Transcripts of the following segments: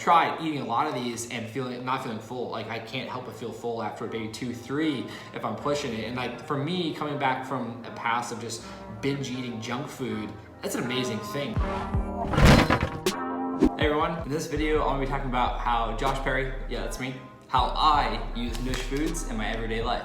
tried eating a lot of these and not feeling full. Like I can't help but feel full after maybe 2, 3 if I'm pushing it. And like for me, coming back from a past of just binge eating junk food, that's an amazing thing. Hey everyone, in this video I'm gonna be talking about how Josh Perry, yeah that's me, how I use NUSH Foods in my everyday life.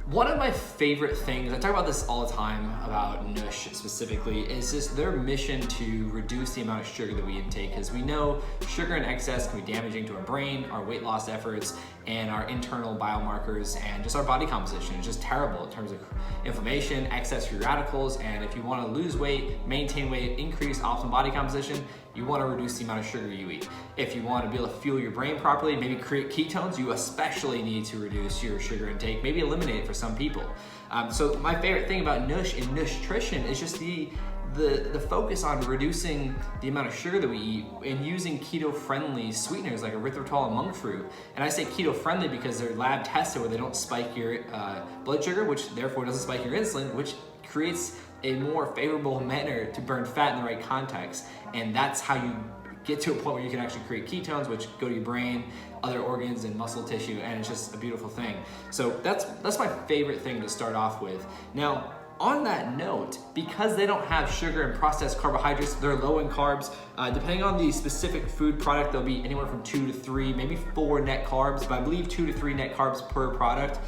One of my favorite things, I talk about this all the time about NUSH specifically, is just their mission to reduce the amount of sugar that we intake, because we know sugar in excess can be damaging to our brain, our weight loss efforts, and our internal biomarkers, and just our body composition. It's just terrible in terms of inflammation, excess free radicals, and if you want to lose weight, maintain weight, increase optimal body composition, you want to reduce the amount of sugar you eat. If you want to be able to fuel your brain properly, maybe create ketones, you especially need to reduce your sugar intake, maybe eliminate it for some people. So my favorite thing about NUSH and NUSHtrition is just the focus on reducing the amount of sugar that we eat and using keto-friendly sweeteners like erythritol and monk fruit. And I say keto-friendly because they're lab tested where they don't spike your blood sugar, which therefore doesn't spike your insulin, which creates a more favorable manner to burn fat in the right context. And that's how you get to a point where you can actually create ketones, which go to your brain, other organs, and muscle tissue, and it's just a beautiful thing. So that's my favorite thing to start off with. Now, on that note, because they don't have sugar and processed carbohydrates, they're low in carbs. Depending on the specific food product, they'll be anywhere from 2 to 3, maybe 4 net carbs, but I believe 2 to 3 net carbs per product.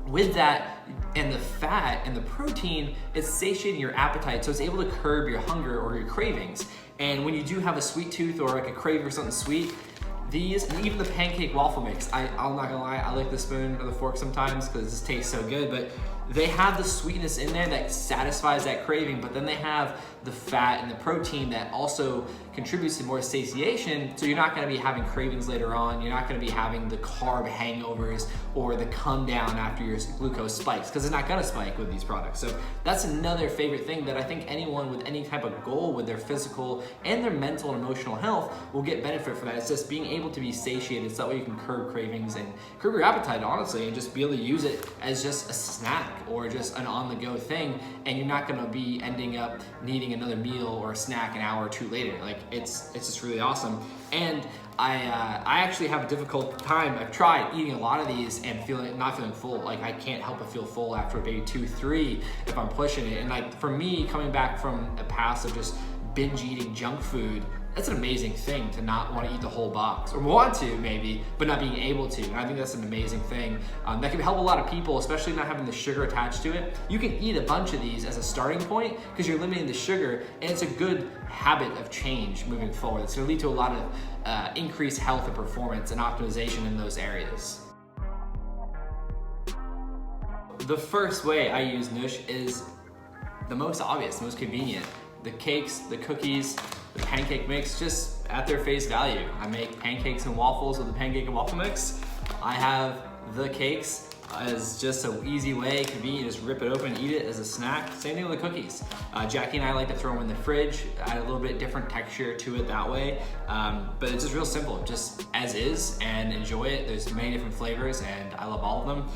With that, and the fat and the protein, it's satiating your appetite, so it's able to curb your hunger or your cravings. And when you do have a sweet tooth or like a craving for something sweet, these, and even the pancake waffle mix, I'm not gonna lie, I like the spoon or the fork sometimes because it just tastes so good, but they have the sweetness in there that satisfies that craving, but then they have the fat and the protein that also contributes to more satiation, so you're not gonna be having cravings later on, you're not gonna be having the carb hangovers or the come down after your glucose spikes, because it's not gonna spike with these products. So that's another favorite thing that I think anyone with any type of goal with their physical and their mental and emotional health will get benefit from that. It's just being able to be satiated, so that way you can curb cravings and curb your appetite, honestly, and just be able to use it as just a snack or just an on-the-go thing, and you're not gonna be ending up needing another meal or a snack an hour or 2 later. Like it's just really awesome. And I actually have a difficult time. I've tried eating a lot of these and not feeling full. Like I can't help but feel full after maybe 2, 3 if I'm pushing it. And like for me, coming back from a past of just binge eating junk food, that's an amazing thing to not want to eat the whole box, or want to maybe, but not being able to. And I think that's an amazing thing that can help a lot of people, especially not having the sugar attached to it. You can eat a bunch of these as a starting point because you're limiting the sugar, and it's a good habit of change moving forward. It's going to lead to a lot of increased health and performance and optimization in those areas. The first way I use NUSH is the most obvious, the most convenient. The cakes, the cookies, the pancake mix, just at their face value. I make pancakes and waffles with the pancake and waffle mix. I have the cakes as just an easy way, convenient, just rip it open and eat it as a snack. Same thing with the cookies. Jackie and I like to throw them in the fridge, add a little bit different texture to it that way. But it's just real simple, just as is, and enjoy it. There's many different flavors and I love all of them.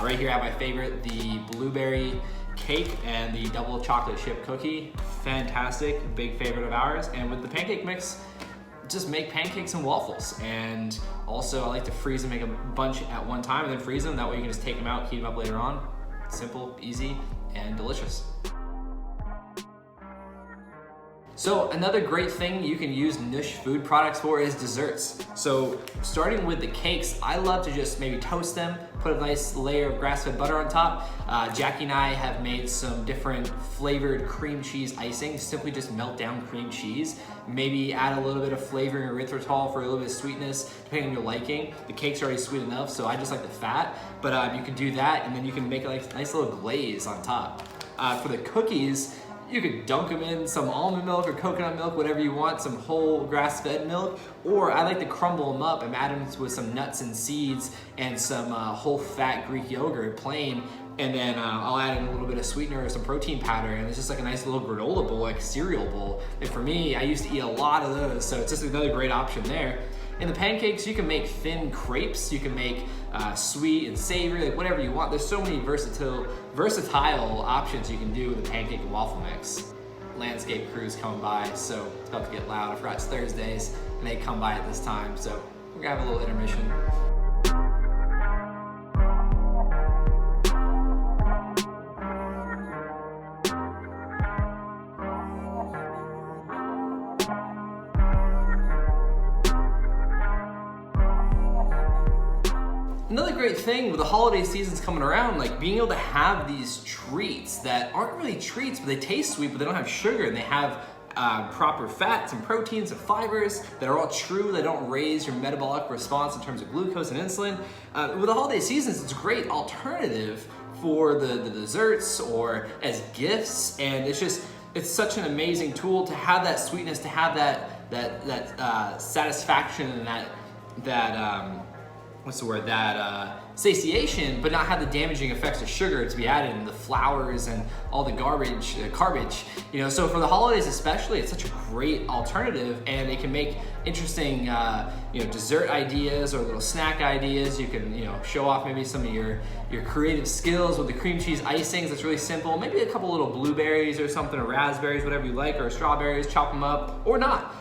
Right here I have my favorite, the blueberry cake and the double chocolate chip cookie. Fantastic, big favorite of ours. And with the pancake mix, just make pancakes and waffles. And also I like to freeze and make a bunch at one time and then freeze them. That way you can just take them out, heat them up later on. Simple, easy, and delicious. So another great thing you can use NUSH food products for is desserts. So starting with the cakes, I love to just maybe toast them, put a nice layer of grass-fed butter on top. Jackie and I have made some different flavored cream cheese icing. Simply just melt down cream cheese. Maybe add a little bit of flavoring erythritol for a little bit of sweetness, depending on your liking. The cake's already sweet enough, so I just like the fat. But you can do that, and then you can make a nice little glaze on top. For the cookies, you could dunk them in some almond milk or coconut milk, whatever you want, some whole grass-fed milk, or I like to crumble them up and add them with some nuts and seeds and some whole fat Greek yogurt, plain, and then I'll add in a little bit of sweetener or some protein powder, and it's just like a nice little granola bowl, like cereal bowl. And for me, I used to eat a lot of those, so it's just another great option there. In the pancakes, you can make thin crepes, you can make sweet and savory, like whatever you want. There's so many versatile options you can do with the pancake and waffle mix. landscape crews coming by, so it's about to get loud. I forgot it's Thursdays, and they come by at this time, so we're gonna have a little intermission. Another great thing with the holiday seasons coming around, like being able to have these treats that aren't really treats, but they taste sweet, but they don't have sugar, and they have proper fats and proteins and fibers that are all true. They don't raise your metabolic response in terms of glucose and insulin. With the holiday seasons, it's a great alternative for the desserts or as gifts, and it's such an amazing tool to have that sweetness, to have that satisfaction and that satiation, but not have the damaging effects of sugar to be added in the flours and all the garbage. So for the holidays especially, it's such a great alternative, and it can make interesting dessert ideas or little snack ideas. You can show off maybe some of your creative skills with the cream cheese icings. That's really simple. Maybe a couple little blueberries or something, or raspberries, whatever you like, or strawberries. Chop them up or not.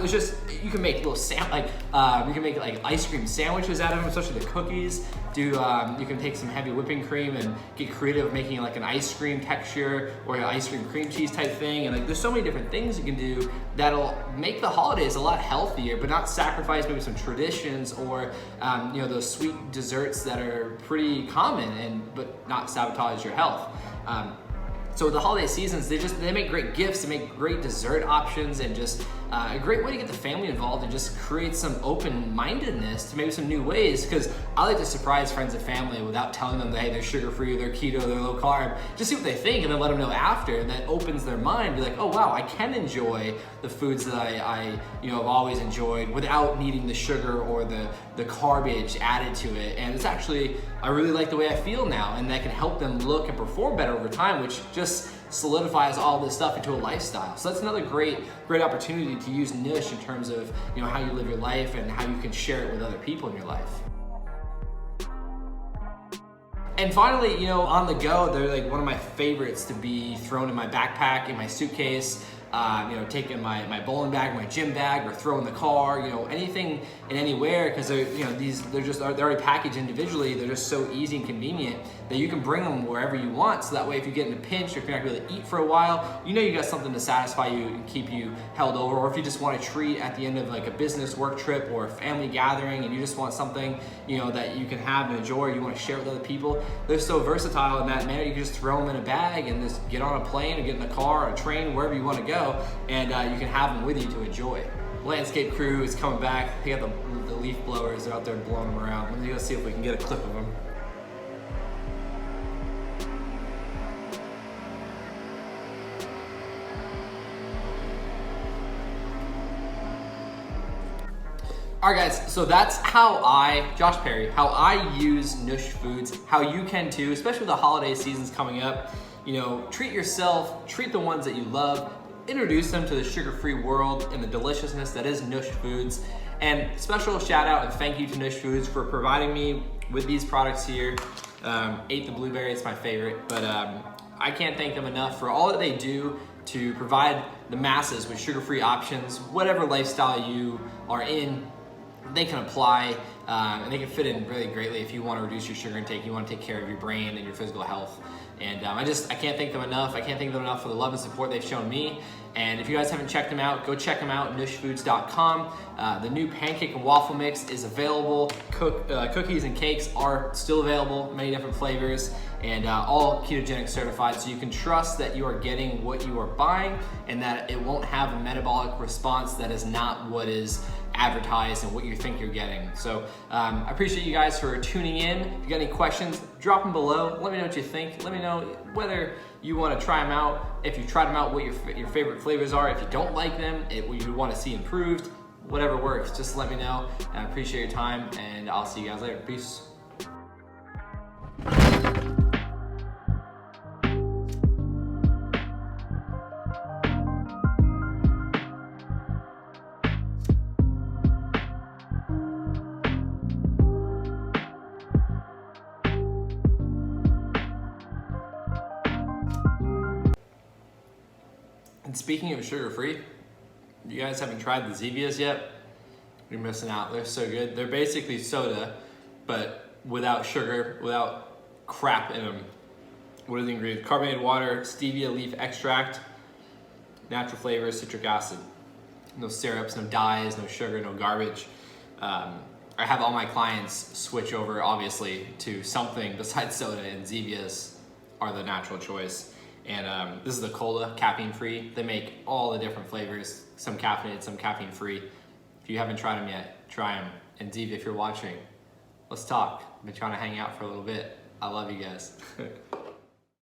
You can make little you can make like ice cream sandwiches out of them, especially the cookies. You can take some heavy whipping cream and get creative, making like an ice cream texture or an ice cream cheese type thing. And like, there's so many different things you can do that'll make the holidays a lot healthier, but not sacrifice maybe some traditions or those sweet desserts that are pretty common but not sabotage your health. So the holiday seasons, they make great gifts, they make great dessert options, and just a great way to get the family involved and just create some open-mindedness to maybe some new ways, because I like to surprise friends and family without telling them that, hey, they're sugar-free, they're keto, they're low carb. Just see what they think and then let them know after, and that opens their mind. Be like, oh wow, I can enjoy the foods that I have always enjoyed without needing the sugar or the garbage added to it. And it's actually, I really like the way I feel now, and that can help them look and perform better over time, which just solidifies all this stuff into a lifestyle. So that's another great opportunity to use NUSH in terms of how you live your life and how you can share it with other people in your life. And finally, on the go, they're like one of my favorites to be thrown in my backpack, in my suitcase, taking my bowling bag, my gym bag, or throw in the car, anything and anywhere, because they're already packaged individually. They're just so easy and convenient that you can bring them wherever you want. So that way, if you get in a pinch, or if you're not able to eat for a while, you got something to satisfy you and keep you held over. Or if you just want a treat at the end of like a business work trip or a family gathering, and you just want something that you can have and enjoy, or you want to share with other people, they're so versatile in that manner. You can just throw them in a bag and just get on a plane or get in a car or a train, wherever you want to go, and you can have them with you to enjoy. Landscape crew is coming back. They got the leaf blowers. They're out there blowing them around. Let me go see if we can get a clip of them. All right, guys, so that's how Josh Perry, how I use NUSH Foods, how you can too, especially with the holiday seasons coming up. Treat yourself, treat the ones that you love, introduce them to the sugar-free world and the deliciousness that is NUSH Foods. And special shout out and thank you to NUSH Foods for providing me with these products here. Ate the blueberry, it's my favorite, but I can't thank them enough for all that they do to provide the masses with sugar-free options. Whatever lifestyle you are in, they can apply, and they can fit in really greatly if you want to reduce your sugar intake, you want to take care of your brain and your physical health. And I can't thank them enough. I can't thank them enough for the love and support they've shown me. And if you guys haven't checked them out, go check them out, nushfoods.com. The new pancake and waffle mix is available. Cookies and cakes are still available, many different flavors, and all ketogenic certified, so you can trust that you are getting what you are buying and that it won't have a metabolic response that is not what is advertised and what you think you're getting. So I appreciate you guys for tuning in. If you got any questions, drop them below. Let me know what you think. Let me know whether you want to try them out. If you tried them out, what your favorite flavors are. If you don't like them, what you want to see improved, whatever works, just let me know. And I appreciate your time, and I'll see you guys later. Peace. And speaking of sugar-free, you guys haven't tried the Zevias yet? You're missing out. They're so good. They're basically soda, but without sugar, without crap in them. What are the ingredients? Carbonated water, stevia leaf extract, natural flavors, citric acid. No syrups, no dyes, no sugar, no garbage. I have all my clients switch over, obviously, to something besides soda, and Zevias are the natural choice. And this is the cola, caffeine-free. They make all the different flavors, some caffeinated, some caffeine-free. If you haven't tried them yet, try them. And Zevia, if you're watching, let's talk. I've been trying to hang out for a little bit. I love you guys.